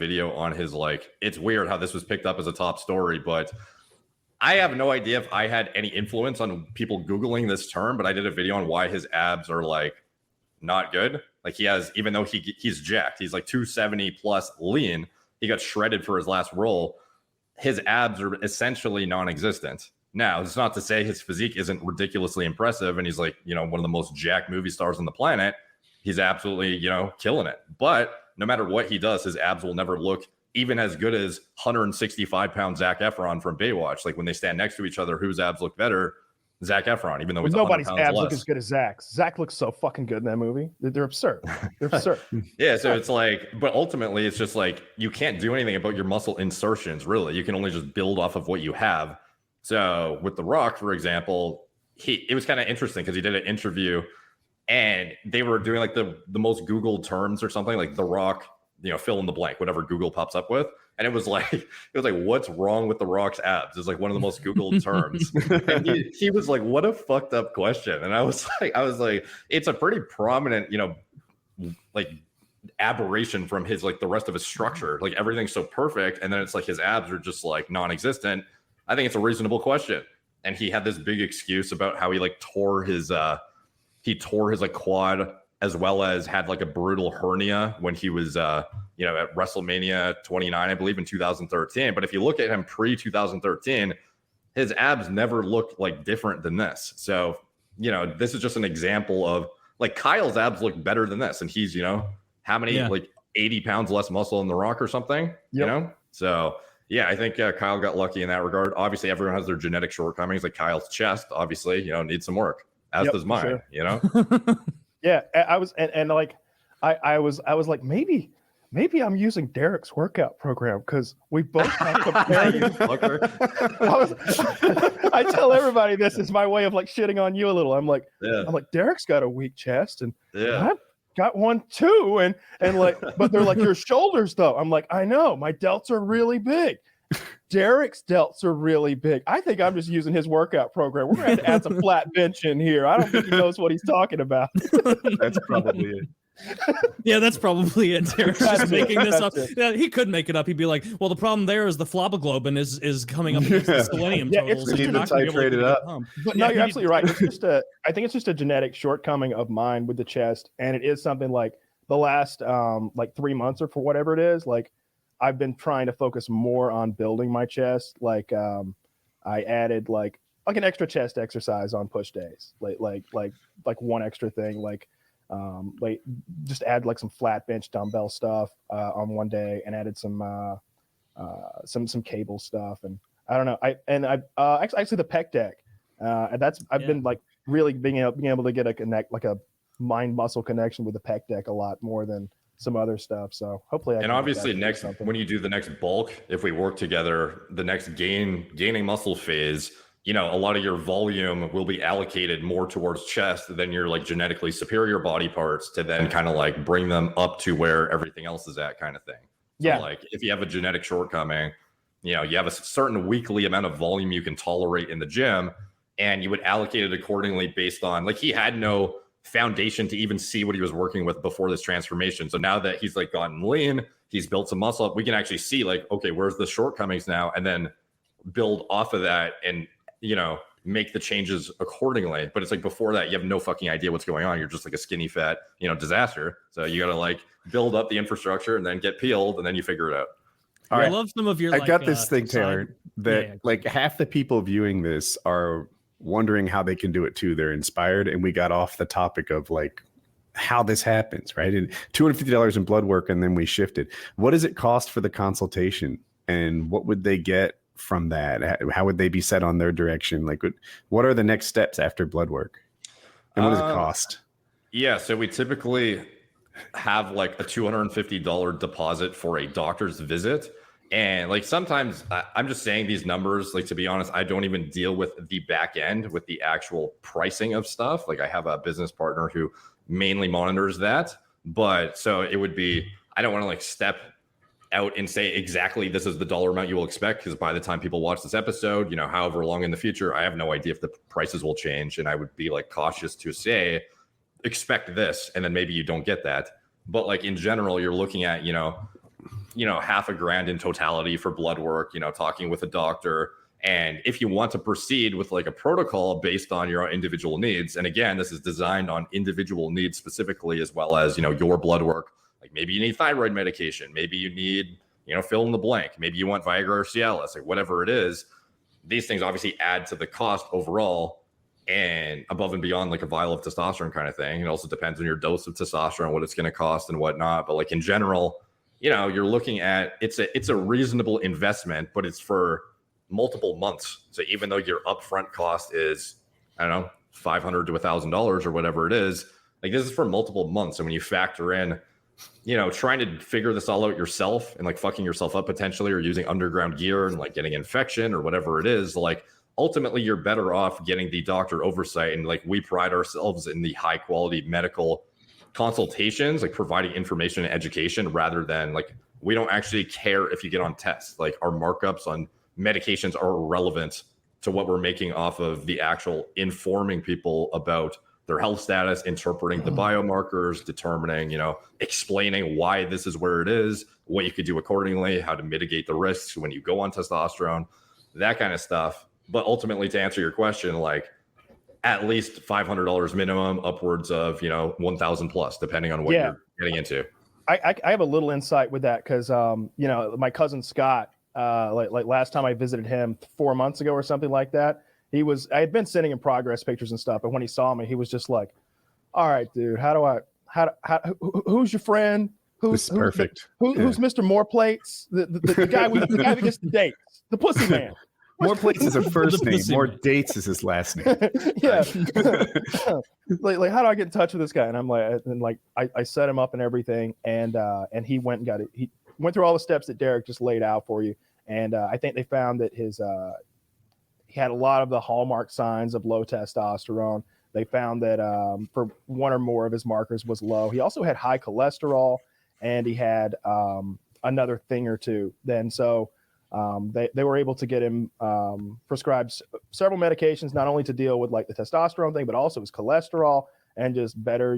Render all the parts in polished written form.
video on his, like, it's weird how this was picked up as a top story, but I have no idea if I had any influence on people Googling this term, but I did a video on why his abs are like not good. Like he has, even though he's jacked, he's like 270 plus lean. He got shredded for his last role. His abs are essentially non-existent. Now, it's not to say his physique isn't ridiculously impressive and he's like, you know, one of the most jacked movie stars on the planet. He's absolutely, you know, killing it. But no matter what he does, his abs will never look even as good as 165-pound Zac Efron from Baywatch. Like when they stand next to each other, whose abs look better? Zac Efron, even though he's nobody's abs less. look as good as Zach's. Zach looks so fucking good in that movie. They're absurd. They're absurd. Yeah, so it's like, but ultimately it's just like you can't do anything about your muscle insertions, really. You can only just build off of what you have. So with The Rock, for example, it was kind of interesting because he did an interview and they were doing like the most Googled terms or something, like The Rock, you know, fill in the blank, whatever Google pops up with. And it was like, what's wrong with The Rock's abs? It's like one of the most Googled terms. And he was like, what a fucked up question. And I was like, it's a pretty prominent, you know, like aberration from his, like the rest of his structure. Like everything's so perfect. And then it's like his abs are just like non-existent. I think it's a reasonable question. And he had this big excuse about how he like tore his like quad, as well as had like a brutal hernia when he was, you know, at WrestleMania 29, I believe, in 2013. But if you look at him pre-2013, his abs never looked like different than this. So, you know, this is just an example of like Kyle's abs look better than this. And he's, you know, how many, like 80 pounds less muscle in The Rock or something, you know? So, yeah, I think Kyle got lucky in that regard. Obviously, everyone has their genetic shortcomings. Like Kyle's chest, obviously, you know, needs some work, as does mine, you know? Yeah, I was, and like, I was like, maybe I'm using Derek's workout program because we both have comparing. I tell everybody this is my way of like shitting on you a little. I'm like, Derek's got a weak chest, and I've got one too, and like, but they're like, your shoulders though. I'm like, I know, my delts are really big. Derek's delts are really big. I think I'm just using his workout program. We're going to add some flat bench in here. I don't think he knows what he's talking about. That's probably it. Yeah, that's probably it. Derek's just making this up. Yeah, he could make it up. He'd be like, well, the problem there is the phleboglobin is coming up against the selenium totals. We need to titrate it up. But no, you're absolutely right. It's just I think it's just a genetic shortcoming of mine with the chest. And it is something like the last like 3 months or for whatever it is, like I've been trying to focus more on building my chest. Like I added like an extra chest exercise on push days, like one extra thing, like just add like some flat bench dumbbell stuff on one day, and added some cable stuff, and I don't know. Actually the pec deck, and I've been like really being able to get a mind muscle connection with the pec deck a lot more than some other stuff. So hopefully and obviously next when you do the next bulk, if we work together, the next gaining muscle phase, you know, a lot of your volume will be allocated more towards chest than your like genetically superior body parts to then kind of like bring them up to where everything else is at, kind of thing. So like if you have a genetic shortcoming, you know, you have a certain weekly amount of volume you can tolerate in the gym, and you would allocate it accordingly based on, like, he had no foundation to even see what he was working with before this transformation. So now that he's like gotten lean, he's built some muscle up, we can actually see like, okay, where's the shortcomings now, and then build off of that and, you know, make the changes accordingly. But it's like before that, you have no fucking idea what's going on. You're just like a skinny fat, you know, disaster. So you got to like build up the infrastructure and then get peeled, and then you figure it out. All right. I love some of your. I got this thing, Taylor, that like half the people viewing this are wondering how they can do it too. They're inspired, and we got off the topic of like how this happens, right? And $250 in blood work, and then we shifted. What does it cost for the consultation, and what would they get from that? How would they be set on their direction? Like, what are the next steps after blood work, and what does it cost? Yeah, so we typically have like a $250 deposit for a doctor's visit. And like sometimes I'm just saying these numbers, like, to be honest, I don't even deal with the back end with the actual pricing of stuff. Like I have a business partner who mainly monitors that. But so it would be, I don't want to like step out and say exactly this is the dollar amount you will expect, because by the time people watch this episode, you know, however long in the future, I have no idea if the prices will change. And I would be like cautious to say, expect this, and then maybe you don't get that. But like in general, you're looking at, you know, half a grand in totality for blood work, talking with a doctor. And if you want to proceed with like a protocol based on your individual needs, and again, this is designed on individual needs specifically, as well as, your blood work. Like maybe you need thyroid medication, maybe you need, fill in the blank, maybe you want Viagra or Cialis, like whatever it is. These things obviously add to the cost overall, and above and beyond like a vial of testosterone kind of thing. It also depends on your dose of testosterone, what it's going to cost and whatnot. But like in general, you're looking at it's a reasonable investment, but it's for multiple months. So even though your upfront cost is, I don't know, $500 to $1,000 or whatever it is, like this is for multiple months. And when you factor in, trying to figure this all out yourself and like fucking yourself up potentially, or using underground gear and like getting infection or whatever it is, like ultimately you're better off getting the doctor oversight. And like we pride ourselves in the high quality medical consultations, like providing information and education, rather than like, we don't actually care if you get on tests. Like our markups on medications are irrelevant to what we're making off of the actual informing people about their health status, interpreting the biomarkers, determining, explaining why this is where it is, what you could do accordingly, how to mitigate the risks when you go on testosterone, that kind of stuff. But ultimately, to answer your question, like at least $500 minimum, upwards of, 1,000 plus, depending on what you're getting into. I have a little insight with that because, my cousin Scott, like last time I visited him 4 months ago or something like that, I had been sending him progress pictures and stuff. But when he saw me, he was just like, all right, dude, who's your friend? This is perfect. Who's Mr. More Plates? The guy who gets the dates, the pussy man. More Plates is a first name. More Dates is his last name. Yeah. like how do I get in touch with this guy? And I'm like, I set him up and everything. And he went and got it. He went through all the steps that Derek just laid out for you. And I think they found that he had a lot of the hallmark signs of low testosterone. They found that for one or more of his markers was low. He also had high cholesterol, and he had another thing or two. Then so they were able to get him prescribed several medications, not only to deal with like the testosterone thing, but also his cholesterol and just better,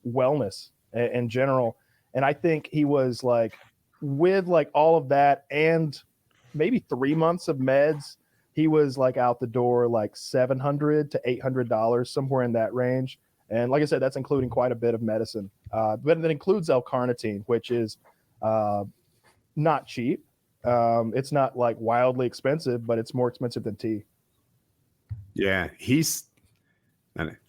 wellness in general. And I think he was like, with like all of that and maybe 3 months of meds, he was like out the door like $700 to $800, somewhere in that range. And like I said, that's including quite a bit of medicine. But that includes L-carnitine, which is not cheap. It's not like wildly expensive, but it's more expensive than tea. Yeah,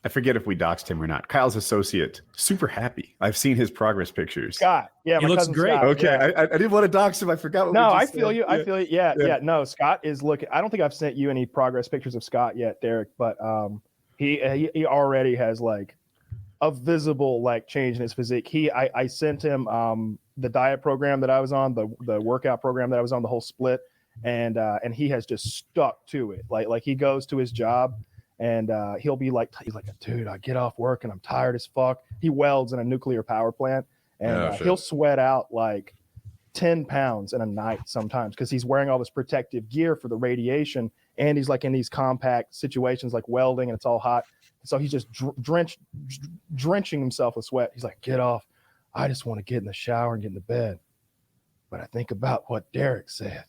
I forget if we doxed him or not. Kyle's associate, super happy. I've seen his progress pictures. Scott, yeah, he looks great. Scott, okay, yeah. I didn't want to dox him. I forgot. No, I feel you. I feel you. Yeah. No, Scott is looking. I don't think I've sent you any progress pictures of Scott yet, Derek. But he already has like a visible like change in his physique. I sent him the diet program that I was on, the workout program that I was on, the whole split, and he has just stuck to it. Like he goes to his job. And he'll be like, he's like, dude, I get off work and I'm tired as fuck. He welds in a nuclear power plant, and he'll sweat out like 10 pounds in a night sometimes because he's wearing all this protective gear for the radiation, and he's like in these compact situations like welding, and it's all hot. So he's just drenching himself with sweat. He's like, get off. I just want to get in the shower and get into bed. But I think about what Derek said.